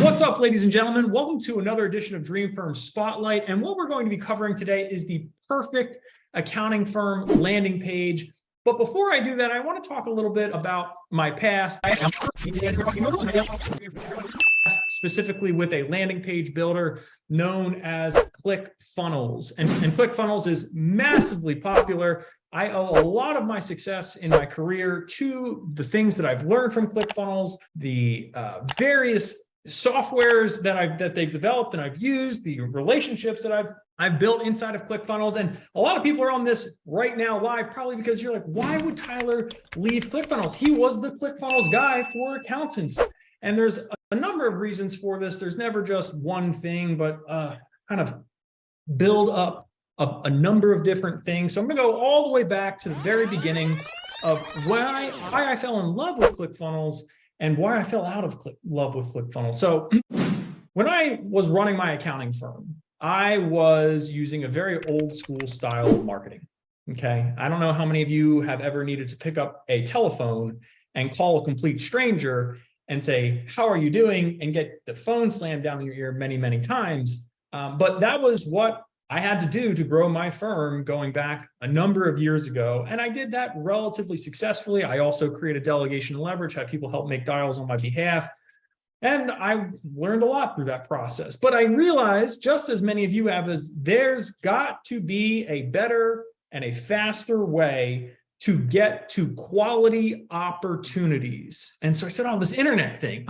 What's up, ladies and gentlemen? Welcome to another edition of Dream Firm Spotlight. And what we're going to be covering today is the perfect accounting firm landing page. But before I do that, I want to talk a little bit about my past, specifically with a landing page builder known as ClickFunnels. And ClickFunnels is massively popular. I owe a lot of my success in my career to the things that I've learned from ClickFunnels, the various softwares that they've developed and I've used, the relationships that I've built inside of ClickFunnels. And a lot of people are on this right now live, probably because you're like, why would Tyler leave ClickFunnels? He was the ClickFunnels guy for accountants. And there's a number of reasons for this. There's never just one thing, but kind of build up a number of different things. So I'm going to go all the way back to the very beginning of why I fell in love with ClickFunnels and why I fell out of love with ClickFunnels. So when I was running my accounting firm, I was using a very old school style of marketing. Okay. I don't know how many of you have ever needed to pick up a telephone and call a complete stranger and say, how are you doing? And get the phone slammed down in your ear many, many times. But that was what I had to do to grow my firm going back a number of years ago. And I did that relatively successfully. I also created delegation and leverage, had people help make dials on my behalf. And I learned a lot through that process. But I realized, just as many of you have, is there's got to be a better and a faster way to get to quality opportunities. And so I said, oh, this internet thing,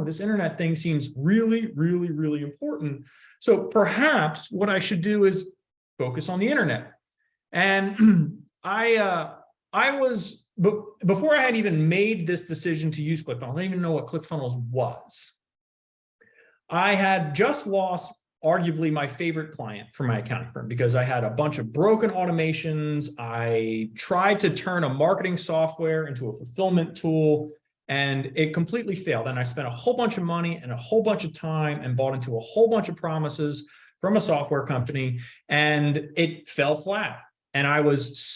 this internet thing seems really, really, really important. So perhaps what I should do is focus on the internet. And before I had even made this decision to use ClickFunnels, I didn't even know what ClickFunnels was. I had just lost arguably my favorite client for my accounting firm because I had a bunch of broken automations. I tried to turn a marketing software into a fulfillment tool, and it completely failed. And I spent a whole bunch of money and a whole bunch of time and bought into a whole bunch of promises from a software company, and it fell flat. And I was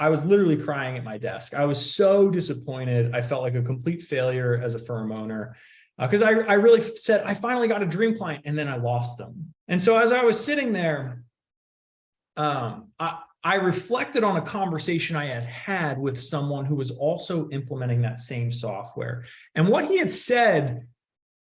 literally crying at my desk. I was so disappointed. I felt like a complete failure as a firm owner. Because I really said, I finally got a dream client, and then I lost them. And so as I was sitting there, I reflected on a conversation I had with someone who was also implementing that same software. And what he had said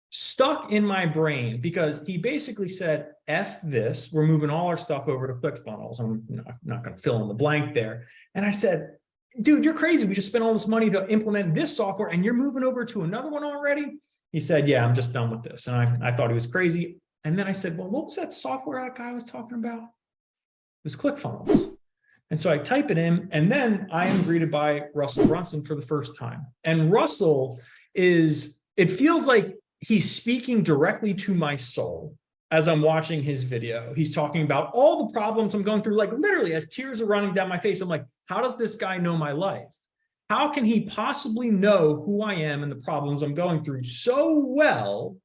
stuck in my brain, because he basically said, F this, we're moving all our stuff over to ClickFunnels. I'm not going to fill in the blank there. And I said, dude, you're crazy. We just spent all this money to implement this software and you're moving over to another one already? He said, yeah, I'm just done with this. And I thought he was crazy. And then I said, well, what was that software that guy was talking about? It was ClickFunnels. And so I type it in, and then I am greeted by Russell Brunson for the first time. And Russell it feels like he's speaking directly to my soul as I'm watching his video. He's talking about all the problems I'm going through, like literally as tears are running down my face. I'm like, how does this guy know my life? How can he possibly know who I am and the problems I'm going through so well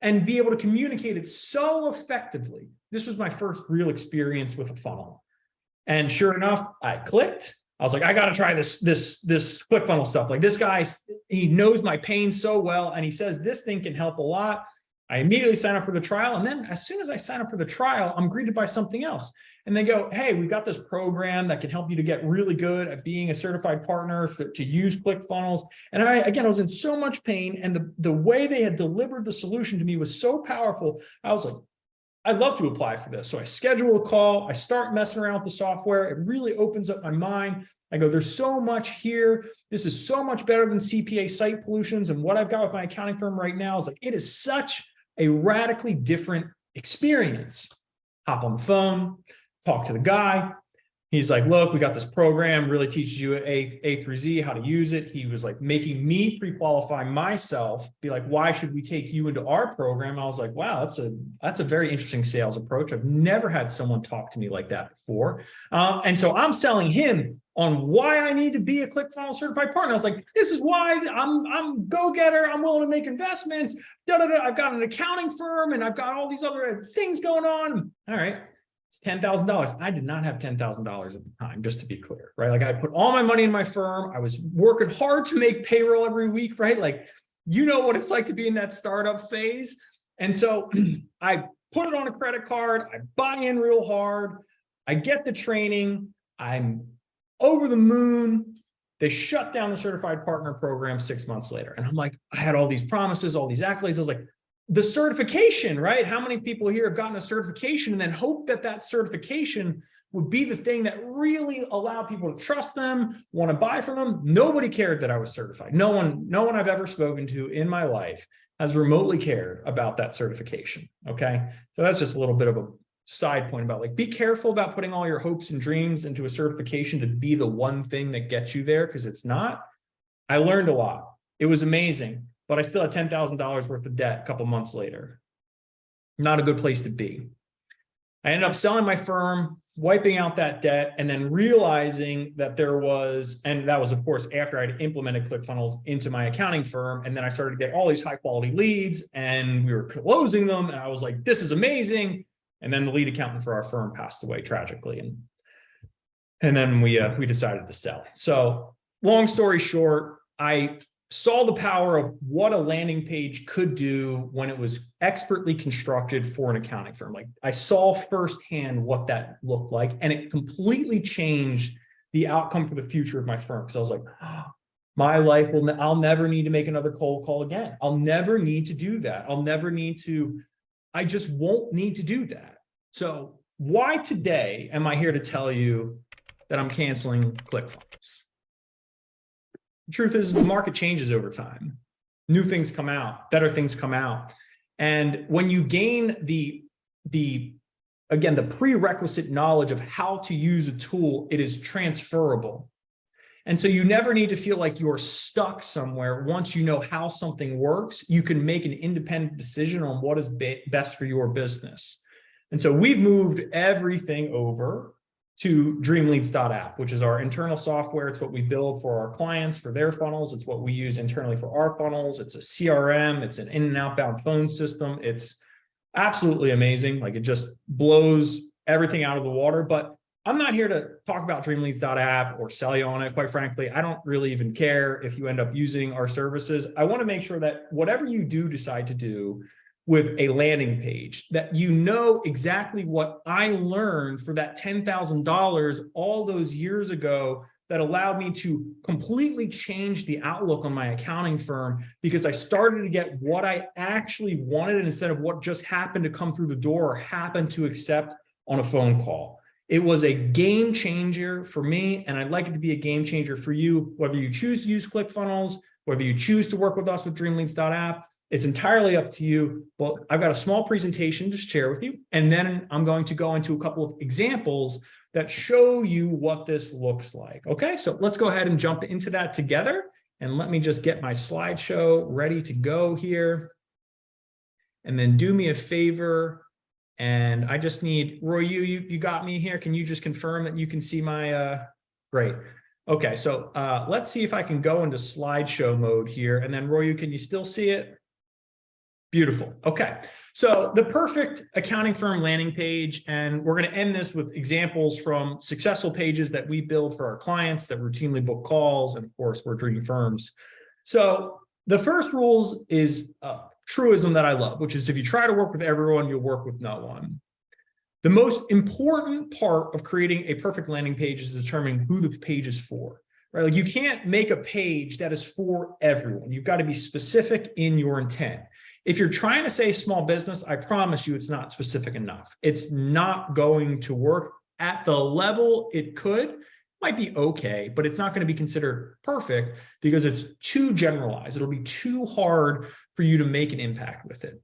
and be able to communicate it so effectively? This was my first real experience with a funnel. And sure enough, I clicked. I was like, I got to try this ClickFunnels stuff. Like, this guy, he knows my pain so well, and he says this thing can help a lot. I immediately sign up for the trial. And then as soon as I sign up for the trial, I'm greeted by something else. And they go, hey, we've got this program that can help you to get really good at being a certified partner to use ClickFunnels. And I was in so much pain. And the way they had delivered the solution to me was so powerful. I was like, I'd love to apply for this. So I schedule a call. I start messing around with the software. It really opens up my mind. I go, there's so much here. This is so much better than CPA site pollutions. And what I've got with my accounting firm right now is like, it is such a radically different experience. Hop on the phone, talk to the guy. He's like, look, we got this program, really teaches you A through Z how to use it. He was like making me pre-qualify myself, be like, why should we take you into our program? I was like, wow, that's a very interesting sales approach. I've never had someone talk to me like that before. And so I'm selling him on why I need to be a ClickFunnels certified partner. I was like, this is why I'm go-getter. I'm willing to make investments. I've got an accounting firm and I've got all these other things going on. All right. It's $10,000. I did not have $10,000 at the time, just to be clear, right? Like, I put all my money in my firm. I was working hard to make payroll every week, right? Like, You know what it's like to be in that startup phase. And so I put it on a credit card, I buy in real hard, I get the training, I'm over the moon. They shut down the certified partner program 6 months later. And I'm like, I had all these promises, all these accolades. I was like, the certification, right? How many people here have gotten a certification and then hope that that certification would be the thing that really allowed people to trust them, want to buy from them? Nobody cared that I was certified. No one I've ever spoken to in my life has remotely cared about that certification. Okay. So that's just a little bit of a side point about, like, be careful about putting all your hopes and dreams into a certification to be the one thing that gets you there, because it's not. I learned a lot. It was amazing, but I still had $10,000 worth of debt a couple months later. Not a good place to be. I ended up selling my firm, wiping out that debt, and then realizing that there was, and that was, of course, after I'd implemented ClickFunnels into my accounting firm. And then I started to get all these high quality leads and we were closing them. And I was like, this is amazing. And then the lead accountant for our firm passed away tragically. And then we decided to sell. So long story short, I saw the power of what a landing page could do when it was expertly constructed for an accounting firm. Like, I saw firsthand what that looked like, and it completely changed the outcome for the future of my firm. Because I was like, oh, my life I'll never need to make another cold call again. I'll never need to do that. I just won't need to do that. So why today am I here to tell you that I'm canceling ClickFunnels? The truth is the market changes over time. New things come out, better things come out. And when you gain the prerequisite knowledge of how to use a tool, it is transferable. And so you never need to feel like you're stuck somewhere. Once you know how something works, you can make an independent decision on what is best for your business. And so we've moved everything over to dreamleads.app, which is our internal software. It's what we build for our clients, for their funnels. It's what we use internally for our funnels. It's a CRM. It's an in and outbound phone system. It's absolutely amazing. Like, it just blows everything out of the water. But I'm not here to talk about dreamleads.app or sell you on it. Quite frankly, I don't really even care if you end up using our services. I want to make sure that whatever you do decide to do with a landing page, that you know exactly what I learned for that $10,000 all those years ago that allowed me to completely change the outlook on my accounting firm, because I started to get what I actually wanted instead of what just happened to come through the door or happened to accept on a phone call. It was a game changer for me, and I'd like it to be a game changer for you, whether you choose to use ClickFunnels, whether you choose to work with us with dreamleads.app. It's entirely up to you. Well, I've got a small presentation to share with you, and then I'm going to go into a couple of examples that show you what this looks like. Okay, so let's go ahead and jump into that together. And let me just get my slideshow ready to go here. And then do me a favor. And I just need, Roy, you got me here. Can you just confirm that you can see my, great. Okay, so let's see if I can go into slideshow mode here. And then Roy, can you still see it? Beautiful. Okay, so the perfect accounting firm landing page, and we're going to end this with examples from successful pages that we build for our clients that routinely book calls, and of course, we're dream firms. So the first rules is a truism that I love, which is if you try to work with everyone, you'll work with no one. The most important part of creating a perfect landing page is determining who the page is for. Right? Like, you can't make a page that is for everyone. You've got to be specific in your intent. If you're trying to say small business, I promise you it's not specific enough. It's not going to work at the level it could. Might be okay, but it's not going to be considered perfect because it's too generalized. It'll be too hard for you to make an impact with it.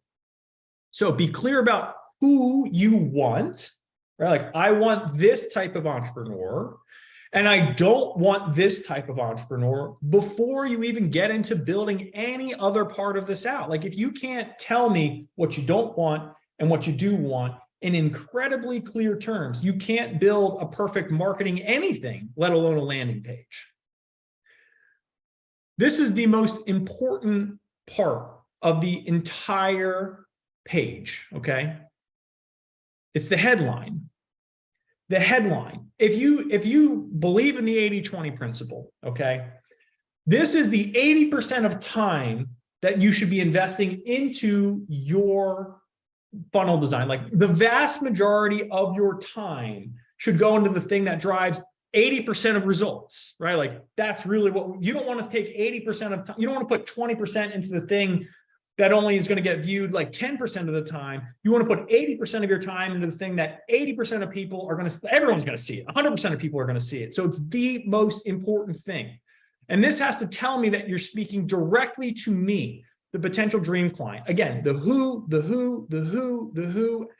So be clear about who you want, right? Like, I want this type of entrepreneur, and I don't want this type of entrepreneur before you even get into building any other part of this out. Like, if you can't tell me what you don't want and what you do want in incredibly clear terms, you can't build a perfect marketing anything, let alone a landing page. This is the most important part of the entire page, okay? It's the headline. The headline. If you believe in the 80-20 principle, okay, this is the 80% of time that you should be investing into your funnel design. Like the vast majority of your time should go into the thing that drives 80% of results, right? Like that's really what you don't want to take 80% of time. You don't want to put 20% into the thing that only is going to get viewed like 10% of the time. You want to put 80% of your time into the thing that 80% of people are going to, everyone's going to see it. 100% of people are going to see it. So it's the most important thing. And this has to tell me that you're speaking directly to me, the potential dream client. Again, the who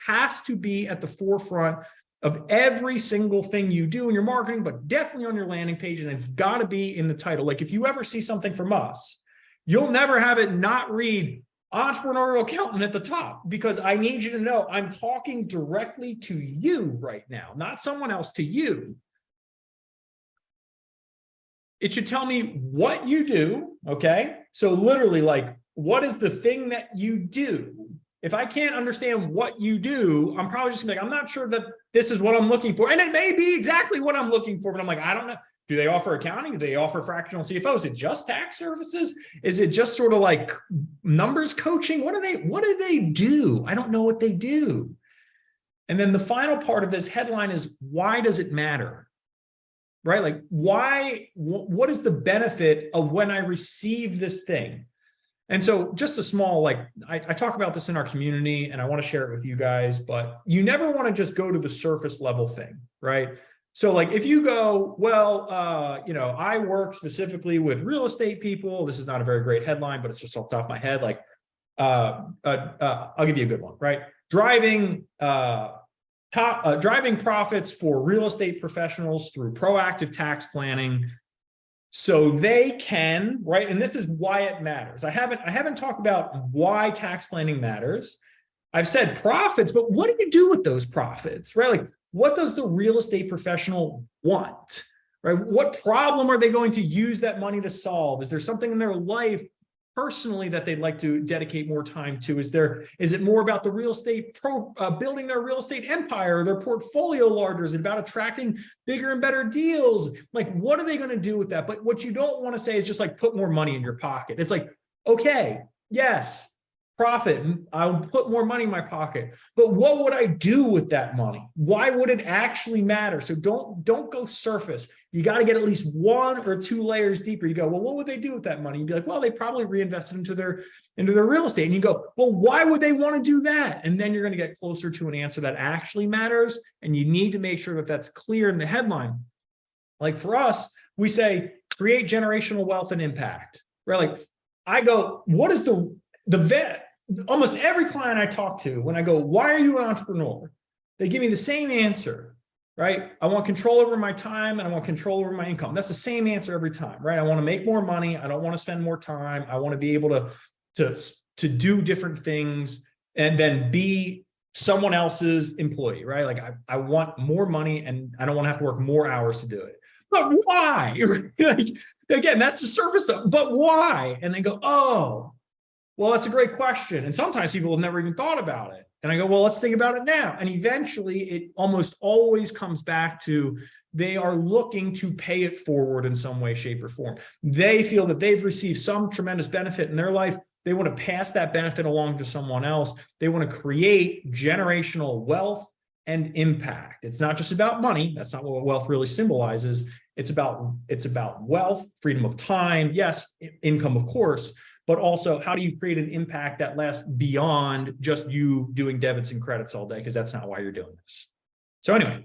has to be at the forefront of every single thing you do in your marketing, but definitely on your landing page. And it's got to be in the title. Like if you ever see something from us, you'll never have it not read entrepreneurial accountant at the top, because I need you to know I'm talking directly to you right now, not someone else, to you. It should tell me what you do, okay? So literally, like, what is the thing that you do? If I can't understand what you do, I'm probably just gonna be like, I'm not sure that this is what I'm looking for. And it may be exactly what I'm looking for, but I'm like, I don't know. Do they offer accounting? Do they offer fractional CFO? Is it just tax services? Is it just sort of like numbers coaching? What do they do? I don't know what they do. And then the final part of this headline is, why does it matter? Right? Like, why, what is the benefit of when I receive this thing? And so just a small, like, I talk about this in our community and I want to share it with you guys, but you never want to just go to the surface level thing, right? So like, if you go, well, I work specifically with real estate people. This is not a very great headline, but it's just off the top of my head. Like, I'll give you a good one, right? Driving profits for real estate professionals through proactive tax planning, so they can, right? And this is why it matters. I haven't talked about why tax planning matters. I've said profits, but what do you do with those profits, right? Like, what does the real estate professional want, right? What problem are they going to use that money to solve? Is there something in their life personally that they'd like to dedicate more time to? Is it more about the real estate building their real estate empire, their portfolio larger? Is it about attracting bigger and better deals? Like, what are they going to do with that? But what you don't want to say is just like, put more money in your pocket. It's like, okay, yes, profit, I'll put more money in my pocket, but what would I do with that money? Why would it actually matter? So don't go surface. You got to get at least one or two layers deeper. You go, well, what would they do with that money? You'd be like, well, they probably reinvested into their real estate. And you go, well, why would they want to do that? And then you're going to get closer to an answer that actually matters. And you need to make sure that that's clear in the headline. Like for us, we say, create generational wealth and impact, right? Like I go, what is almost every client I talk to, when I go, why are you an entrepreneur? They give me the same answer, right? I want control over my time and I want control over my income. That's the same answer every time, right? I want to make more money. I don't want to spend more time. I want to be able to do different things and then be someone else's employee, right? Like I want more money and I don't want to have to work more hours to do it. But why? Like, again, that's the surface stuff. But why? And they go, oh, well, that's a great question. And sometimes people have never even thought about it. And I go, well, let's think about it now. And eventually it almost always comes back to, they are looking to pay it forward in some way, shape, or form. They feel that they've received some tremendous benefit in their life. They want to pass that benefit along to someone else. They want to create generational wealth and impact. It's not just about money. That's not what wealth really symbolizes. It's about wealth, freedom of time, yes, income, of course, but also how do you create an impact that lasts beyond just you doing debits and credits all day, because that's not why you're doing this. So anyway,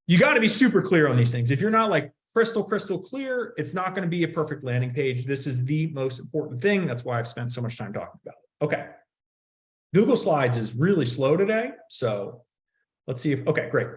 you got to be super clear on these things. If you're not like crystal clear, it's not going to be a perfect landing page. This is the most important thing. That's why I've spent so much time talking about it. Okay. Google Slides is really slow today. So let's see if, okay, great.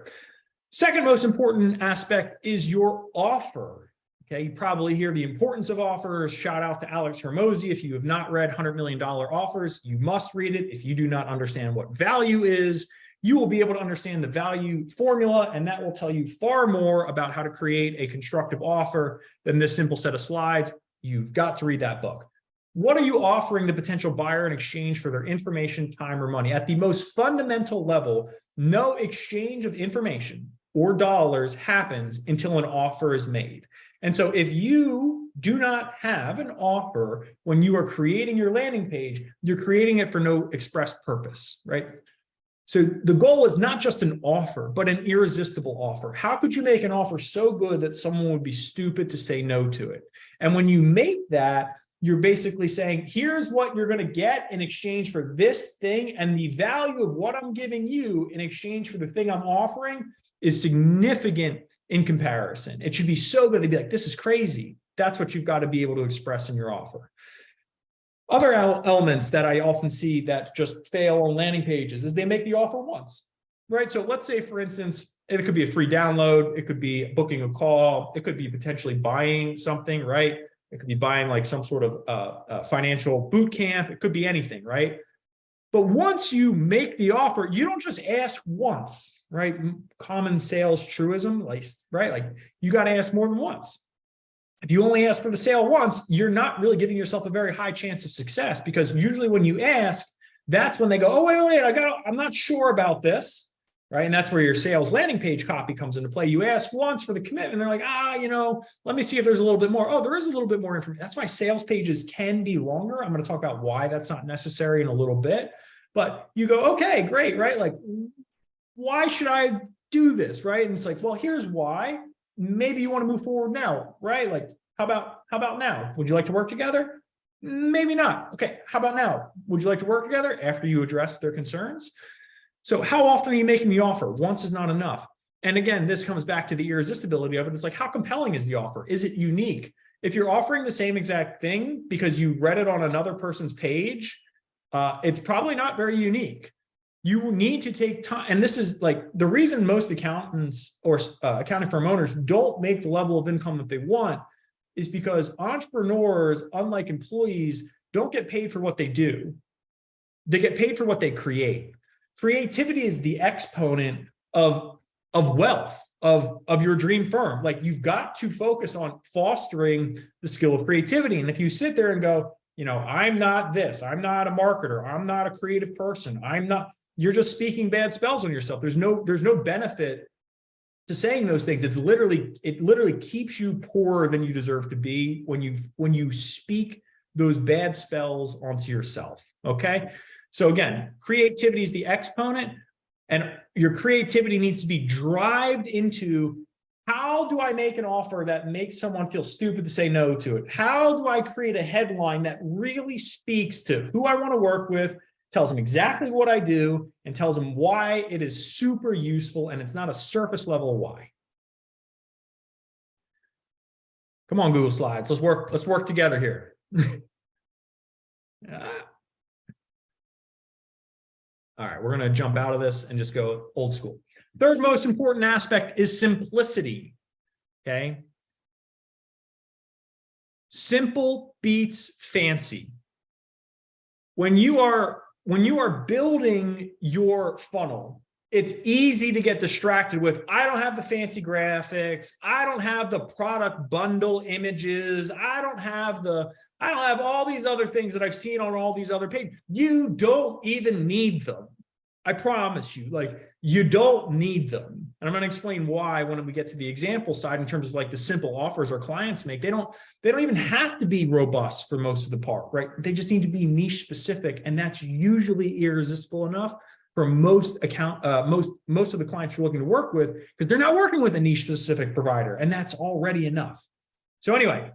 Second most important aspect is your offer. Okay, you probably hear the importance of offers. Shout out to Alex Hermosi. If you have not read $100 Million Offers, you must read it. If you do not understand what value is, you will be able to understand the value formula, and that will tell you far more about how to create a constructive offer than this simple set of slides. You've got to read that book. What are you offering the potential buyer in exchange for their information, time, or money? At the most fundamental level, no exchange of information or dollars happens until an offer is made. And so if you do not have an offer when you are creating your landing page, you're creating it for no express purpose, right? So the goal is not just an offer, but an irresistible offer. How could you make an offer so good that someone would be stupid to say no to it? And when you make that, you're basically saying, here's what you're going to get in exchange for this thing, and the value of what I'm giving you in exchange for the thing I'm offering is significant in comparison. It should be so good they'd be like, this is crazy. That's what you've got to be able to express in your offer. Other elements that I often see that just fail on landing pages is they make the offer once, right? So let's say, for instance, it could be a free download. It could be booking a call. It could be potentially buying something, right? It could be buying like some sort of financial boot camp. It could be anything, right? But once you make the offer, you don't just ask once, right? Common sales truism, like, right? Like you got to ask more than once. If you only ask for the sale once, you're not really giving yourself a very high chance of success, because usually when you ask, that's when they go, oh, wait, I'm not sure about this, right? And that's where your sales landing page copy comes into play. You ask once for the commitment, they're like, let me see if there's a little bit more. Oh, there is a little bit more information. That's why sales pages can be longer. I'm going to talk about why that's not necessary in a little bit, but you go, okay, great, right? Like, why should I do this, right? And it's like, well, here's why. Maybe you want to move forward now, right? Like, how about now? Would you like to work together? Maybe not. Okay, how about now? Would you like to work together after you address their concerns? So how often are you making the offer? Once is not enough. And again, this comes back to the irresistibility of it. It's like, how compelling is the offer? Is it unique? If you're offering the same exact thing because you read it on another person's page, it's probably not very unique. You need to take time. And this is like the reason most accountants or accounting firm owners don't make the level of income that they want is because entrepreneurs, unlike employees, don't get paid for what they do. They get paid for what they create. Creativity is the exponent of wealth, of your dream firm. Like, you've got to focus on fostering the skill of creativity. And if you sit there and go, I'm not this, I'm not a marketer, I'm not a creative person, you're just speaking bad spells on yourself. There's no benefit to saying those things. It literally keeps you poorer than you deserve to be when you speak those bad spells onto yourself. Okay. So again, creativity is the exponent, and your creativity needs to be drived into, how do I make an offer that makes someone feel stupid to say no to it? How do I create a headline that really speaks to who I want to work with, tells them exactly what I do, and tells them why it is super useful, and it's not a surface level why. Come on, Google Slides. Let's work together here. All right, we're going to jump out of this and just go old school. Third most important aspect is simplicity. Okay. Simple beats fancy. When you are building your funnel, it's easy to get distracted with, I don't have the fancy graphics, I don't have the product bundle images, I don't have all these other things that I've seen on all these other pages. You don't even need them. I promise you, like, you don't need them. And I'm going to explain why when we get to the example side, in terms of like the simple offers our clients make. They don't even have to be robust for most of the part, right? They just need to be niche specific. And that's usually irresistible enough for most of the clients you're looking to work with, because they're not working with a niche specific provider, and that's already enough. So anyway,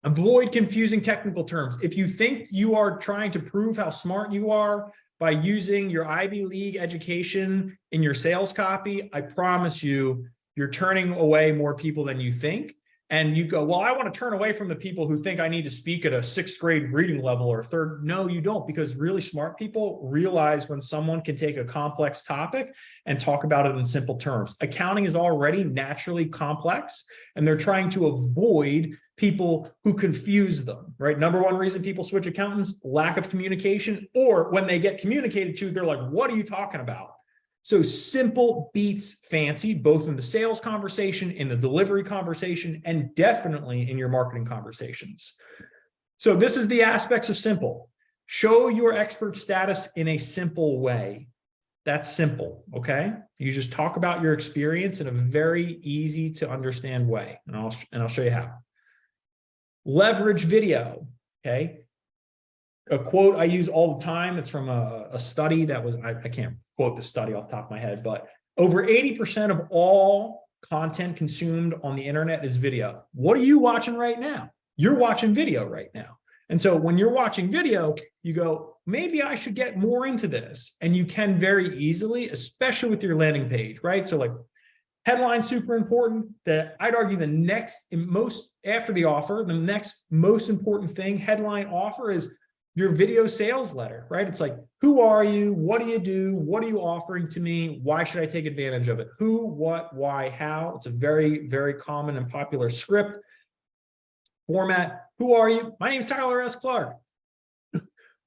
avoid confusing technical terms. If you think you are trying to prove how smart you are by using your Ivy League education in your sales copy, I promise you, you're turning away more people than you think. And you go, well, I want to turn away from the people who think I need to speak at a 6th grade reading level or third. No, you don't, because really smart people realize when someone can take a complex topic and talk about it in simple terms. Accounting is already naturally complex, and they're trying to avoid people who confuse them, right? Number one reason people switch accountants, lack of communication, or when they get communicated to, they're like, what are you talking about? So simple beats fancy, both in the sales conversation, in the delivery conversation, and definitely in your marketing conversations. So this is the aspects of simple. Show your expert status in a simple way. That's simple, okay? You just talk about your experience in a very easy to understand way, and I'll show you how. Leverage video, okay? A quote I use all the time, it's from a study that was, I can't quote the study off the top of my head, but over 80% of all content consumed on the internet is video. What are you watching right now? You're watching video right now. And so when you're watching video, you go, maybe I should get more into this. And you can very easily, especially with your landing page, right? So like headline, super important. I'd argue the next most after the offer, the next most important thing, headline offer, is your video sales letter, right? It's like, who are you? What do you do? What are you offering to me? Why should I take advantage of it? Who, what, why, how? It's a very, very common and popular script format. Who are you? My name is Tyler S. Clark,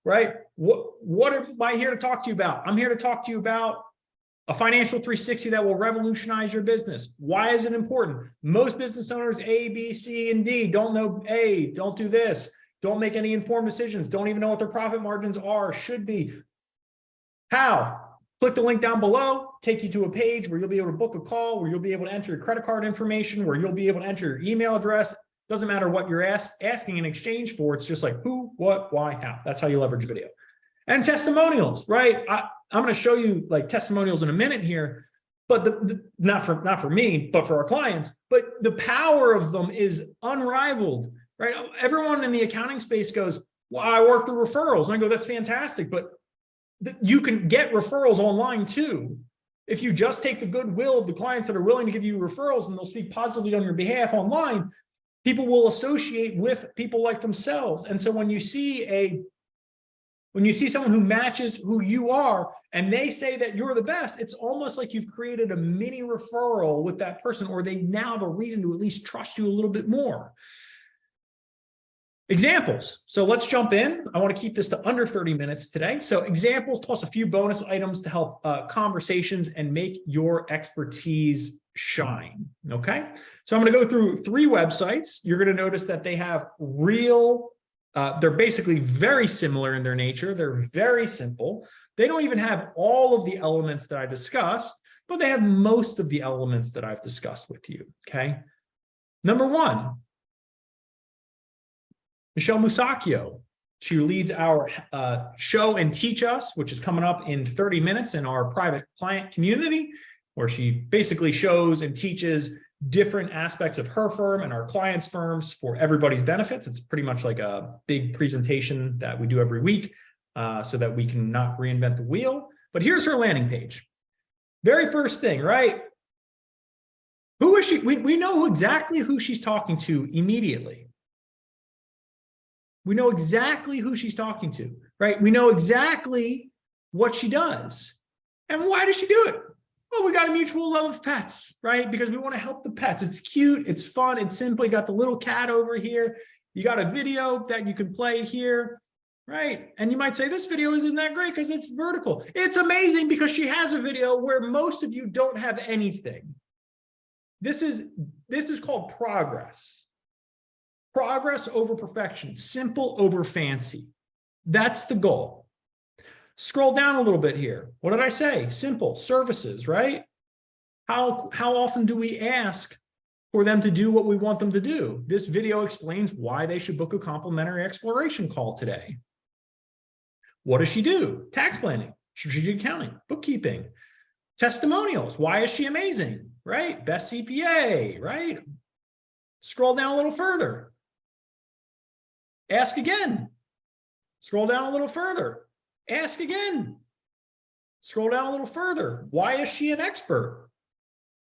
right? What am I here to talk to you about? I'm here to talk to you about a financial 360 that will revolutionize your business. Why is it important? Most business owners, A, B, C, and D, don't know A, don't do this. Don't make any informed decisions. Don't even know what their profit margins are, should be. How? Click the link down below, take you to a page where you'll be able to book a call, where you'll be able to enter your credit card information, where you'll be able to enter your email address. Doesn't matter what you're asking in exchange for. It's just like who, what, why, how. That's how you leverage video. And testimonials, right? I'm going to show you like testimonials in a minute here, but not for me, but for our clients. But the power of them is unrivaled. Right? Everyone in the accounting space goes, well, I work through referrals. And I go, that's fantastic. But you can get referrals online too. If you just take the goodwill of the clients that are willing to give you referrals and they'll speak positively on your behalf online, people will associate with people like themselves. And so when you see someone who matches who you are and they say that you're the best, it's almost like you've created a mini referral with that person, or they now have a reason to at least trust you a little bit more. Examples. So let's jump in. I want to keep this to under 30 minutes today. So examples plus a few bonus items to help conversations and make your expertise shine. Okay. So I'm going to go through 3 websites. You're going to notice that they have they're basically very similar in their nature. They're very simple. They don't even have all of the elements that I discussed, but they have most of the elements that I've discussed with you. Okay. Number 1. Michelle Musacchio. She leads our show and teach us, which is coming up in 30 minutes in our private client community, where she basically shows and teaches different aspects of her firm and our clients' firms for everybody's benefits. It's pretty much like a big presentation that we do every week so that we can not reinvent the wheel. But here's her landing page. Very first thing, right? Who is she? We know exactly who she's talking to immediately. We know exactly who she's talking to, right? We know exactly what she does. And why does she do it? Well, we got a mutual love of pets, right? Because we want to help the pets. It's cute, it's fun, it's simple. You got the little cat over here. You got a video that you can play here, right? And you might say, this video isn't that great because it's vertical. It's amazing because she has a video where most of you don't have anything. This is called progress. Progress over perfection, simple over fancy. That's the goal. Scroll down a little bit here. What did I say? Simple services, right? How often do we ask for them to do what we want them to do? This video explains why they should book a complimentary exploration call today. What does she do? Tax planning, strategic accounting, bookkeeping, testimonials. Why is she amazing, right? Best CPA, right? Scroll down a little further. Ask again. Scroll down a little further. Ask again. Scroll down a little further. Why is she an expert?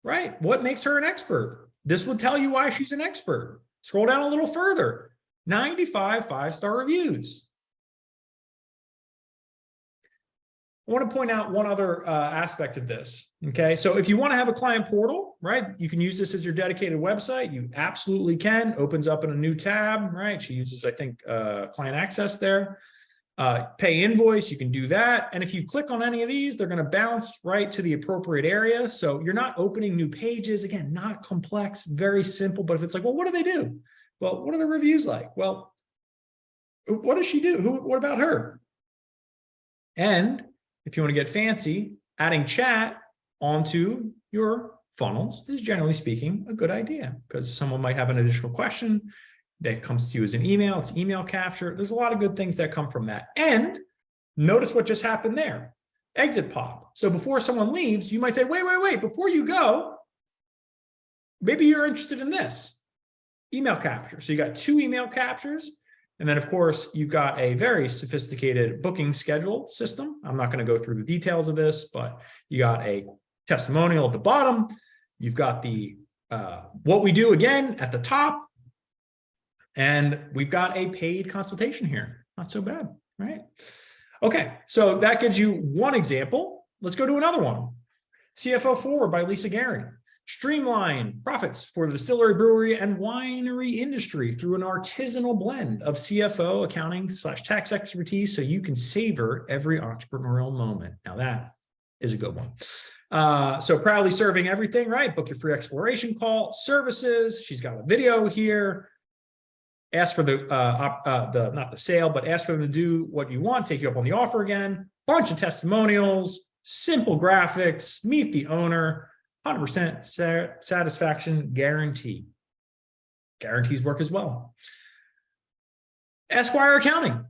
Right? What makes her an expert? This would tell you why she's an expert. Scroll down a little further. 95 5-star reviews. I want to point out one other aspect of this. Okay, so if you want to have a client portal, right, you can use this as your dedicated website. You absolutely can. Opens up in a new tab, right? She uses, I think, client access there. Pay invoice, you can do that. And if you click on any of these, they're going to bounce right to the appropriate area. So you're not opening new pages. Again, not complex, very simple. But if it's like, well, what do they do? Well, what are the reviews like? Well, what does she do? What about her? And if you want to get fancy, adding chat onto your funnels is, generally speaking, a good idea because someone might have an additional question. that comes to you as an email. It's email capture. There's a lot of good things that come from that. And notice what just happened there. Exit pop. So before someone leaves, you might say, wait, before you go, maybe you're interested in this. Email capture. So you got 2 email captures. And then, of course, you've got a very sophisticated booking schedule system. I'm not going to go through the details of this, but you got a testimonial at the bottom. You've got the what we do again at the top. And we've got a paid consultation here. Not so bad, right? Okay, so that gives you one example. Let's go to another one. CFO Forward by Lisa Gehring. Streamline profits for the distillery, brewery, and winery industry through an artisanal blend of CFO, accounting/tax expertise so you can savor every entrepreneurial moment. Now that is a good one. So proudly serving everything, right? Book your free exploration call, services. She's got a video here. Ask for not the sale, but ask for them to do what you want, take you up on the offer again. Bunch of testimonials, simple graphics, meet the owner, 100% satisfaction guarantee. Guarantees work as well. Esquire Accounting,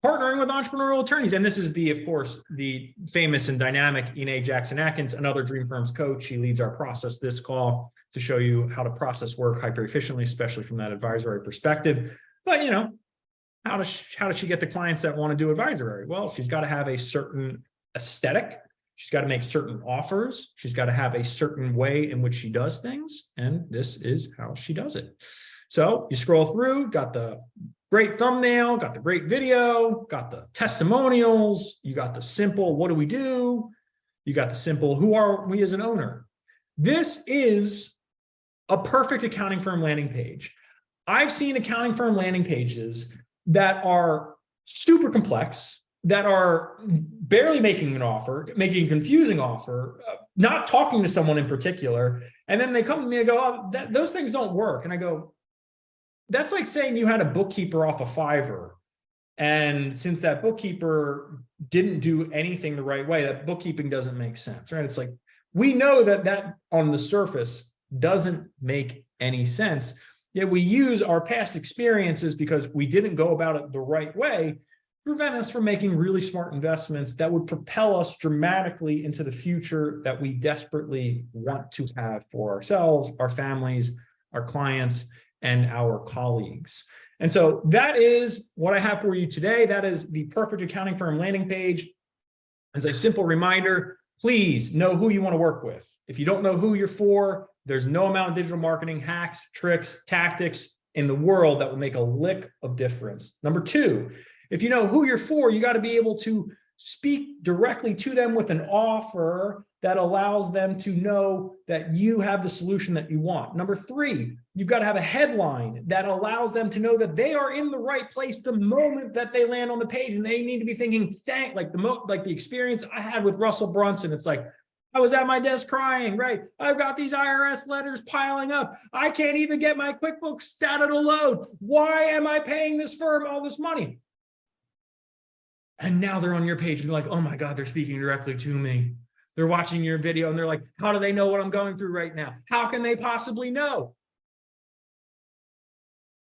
partnering with entrepreneurial attorneys. And this is of course, the famous and dynamic Ine Jackson-Atkins, another Dream Firms coach. She leads our process this call to show you how to process work hyper efficiently, especially from that advisory perspective. But how does she get the clients that want to do advisory? Well, she's got to have a certain aesthetic. She's got to make certain offers. She's got to have a certain way in which she does things. And this is how she does it. So you scroll through, got the great thumbnail, got the great video, got the testimonials, you got the simple, what do we do? You got the simple, who are we as an owner? This is a perfect accounting firm landing page. I've seen accounting firm landing pages that are super complex, that are barely making an offer, making a confusing offer, not talking to someone in particular. And then they come to me and go, oh, those things don't work. And I go, that's like saying you had a bookkeeper off of Fiverr. And since that bookkeeper didn't do anything the right way, that bookkeeping doesn't make sense, right? It's like, we know that on the surface doesn't make any sense. Yet we use our past experiences because we didn't go about it the right way, prevent us from making really smart investments that would propel us dramatically into the future that we desperately want to have for ourselves, our families, our clients, and our colleagues. And so that is what I have for you today. That is the perfect accounting firm landing page. As a simple reminder, please know who you want to work with. If you don't know who you're for, there's no amount of digital marketing hacks, tricks, tactics in the world that will make a lick of difference. Number 2, if you know who you're for, you got to be able to speak directly to them with an offer that allows them to know that you have the solution that you want. Number 3, you've got to have a headline that allows them to know that they are in the right place the moment that they land on the page, and they need to be thinking, like the experience I had with Russell Brunson. It's like, I was at my desk crying, right? I've got these IRS letters piling up. I can't even get my QuickBooks data to load. Why am I paying this firm all this money? And now they're on your page and they're like, oh my God, they're speaking directly to me. They're watching your video and they're like, how do they know what I'm going through right now? How can they possibly know?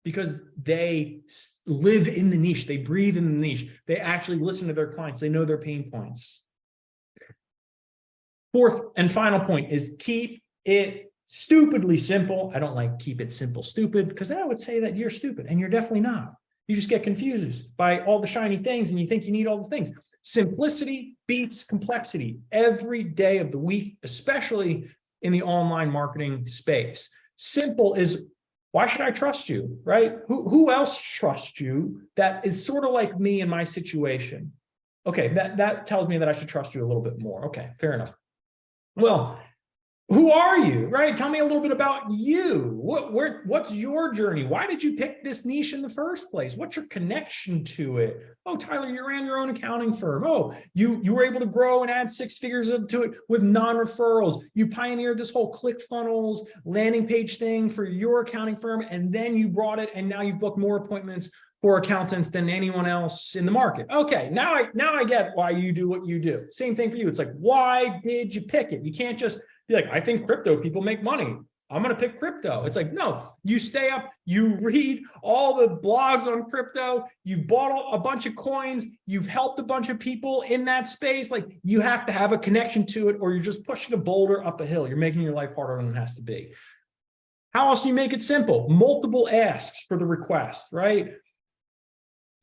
Because they live in the niche. They breathe in the niche. They actually listen to their clients. They know their pain points. 4th and final point is keep it stupidly simple. I don't like keep it simple, stupid, because then I would say that you're stupid, and you're definitely not. You just get confused by all the shiny things and you think you need all the things. Simplicity beats complexity every day of the week, especially in the online marketing space. Simple is, why should I trust you, right? Who else trusts you that is sort of like me in my situation? Okay, that tells me that I should trust you a little bit more. Okay, fair enough. Well, who are you, right? Tell me a little bit about you. What's your journey? Why did you pick this niche in the first place? What's your connection to it? Oh, Tyler, you ran your own accounting firm. Oh, you were able to grow and add 6 figures to it with non-referrals. You pioneered this whole ClickFunnels landing page thing for your accounting firm, and then you brought it, and now you book more appointments for accountants than anyone else in the market. Okay, now I get why you do what you do. Same thing for you. It's like, why did you pick it? You can't just be like, I think crypto people make money. I'm going to pick crypto. It's like, no, you stay up, you read all the blogs on crypto, you've bought a bunch of coins, you've helped a bunch of people in that space. Like, you have to have a connection to it, or you're just pushing a boulder up a hill. You're making your life harder than it has to be. How else do you make it simple? Multiple asks for the request, right?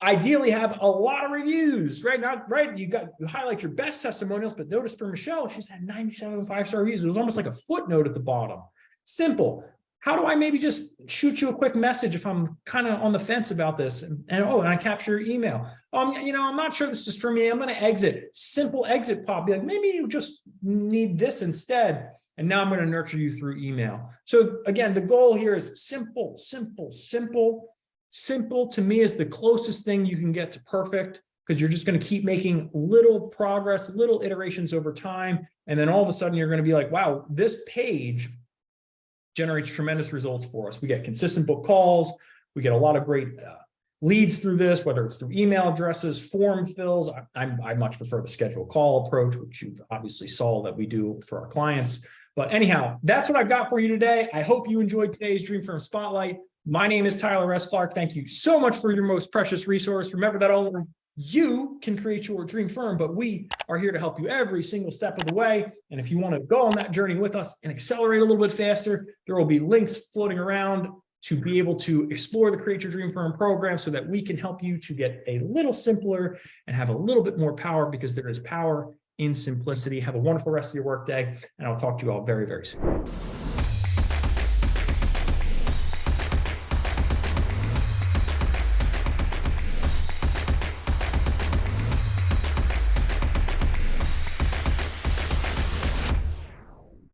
Ideally have a lot of reviews, right? Not right. You highlight your best testimonials, but notice for Michelle, she's had 97 5-star reviews. It was almost like a footnote at the bottom. Simple. How do I maybe just shoot you a quick message if I'm kind of on the fence about this? And I capture your email. I'm not sure this is for me. I'm going to exit. Simple exit pop. Be like, maybe you just need this instead. And now I'm going to nurture you through email. So again, the goal here is simple, simple, simple. Simple to me is the closest thing you can get to perfect, because you're just going to keep making little progress, little iterations over time. And then all of a sudden you're going to be like, wow, this page generates tremendous results for us. We get consistent book calls. We get a lot of great leads through this, whether it's through email addresses, form fills. I much prefer the scheduled call approach, which you've obviously saw that we do for our clients. But anyhow, that's what I've got for you today. I hope you enjoyed today's Dream Firm Spotlight. My name is Tyler S. Clark. Thank you so much for your most precious resource. Remember that only you can create your dream firm, but we are here to help you every single step of the way. And if you want to go on that journey with us and accelerate a little bit faster, there will be links floating around to be able to explore the Create Your Dream Firm program so that we can help you to get a little simpler and have a little bit more power, because there is power in simplicity. Have a wonderful rest of your workday, and I'll talk to you all very, very soon.